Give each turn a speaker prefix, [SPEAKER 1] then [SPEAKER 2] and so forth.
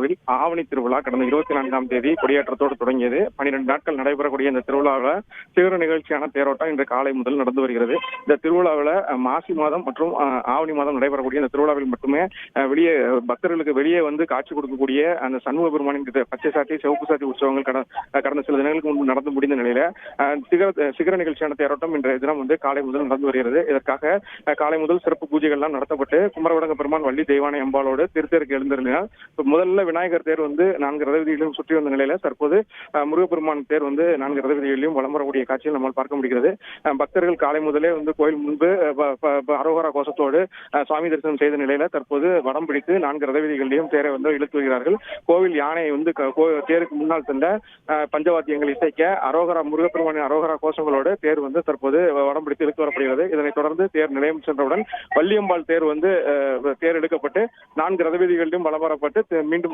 [SPEAKER 1] கோவில் ஆவணி திருவிழா கடந்த 24ஆம் தேதி கொடியேற்றத்தோடு தொடங்கியது. 12 நாட்கள் நடைபெறக்கூடிய இந்த திருவிழாவில் சிகர நிகழ்ச்சியான தேரோட்டம் இன்று காலை முதல் நடந்து வருகிறது. இந்த திருவிழாவில் மாசி மாதம் மற்றும் ஆவணி மாதம் நடைபெறக்கூடிய இந்த திருவிழாவில் மட்டுமே வெளியே பக்தர்களுக்கு வெளியே வந்து காட்சி கொடுக்கக்கூடிய அந்த சண்முக பெருமானின் பச்சை சாத்தி சிவப்பு சாத்தி உற்சவங்கள் கடந்த சில தினங்களுக்கு முன்பு நடந்து முடிந்த நிலையில சிகர நிகழ்ச்சியான தேரோட்டம் இன்றைய தினம் வந்து காலை முதல் நடந்து வருகிறது. இதற்காக காலை முதல் சிறப்பு பூஜைகள்லாம் நடத்தப்பட்டு குமரவடங்க பெருமான் வள்ளி தெய்வானை அம்பாளோடு திருத்தேருக்கு எழுந்திருந்தார். முதல்ல விநாயகர் தேர் வந்து 4 ரதவீதிகளிலும் சுற்றி வந்த நிலையில தற்போது முருகப்பெருமான் தேர் வந்து 4 ரதவீதிகளிலும் வலம் வரக்கூடிய காட்சியில் நம்மால் பார்க்க முடிகிறது. பக்தர்கள் காலை முதலே வந்து கோயில் முன்பு அரோகரா கோஷத்தோடு சுவாமி தரிசனம் செய்த நிலையில தற்போது வடம் பிடித்து 4 ரதவீதிகளிலும் தேரை வந்து இழுத்து வருகிறார்கள். கோவில் யானையை வந்து தேருக்கு முன்னால் சென்ற பஞ்சவாத்தியங்கள் இசைக்க அரோகரா முருகப்பெருமானின் அரோகரா கோஷங்களோடு தேர் வந்து தற்போது வடம் பிடித்து இழுத்து வரப்படுகிறது. இதனைத் தொடர்ந்து தேர் நிலையம் சென்றவுடன் வள்ளியம்பாள் தேர் வந்து தேர் எடுக்கப்பட்டு 4 ரதவீதிகளிலும் வலம் வரப்பட்டு மீண்டும்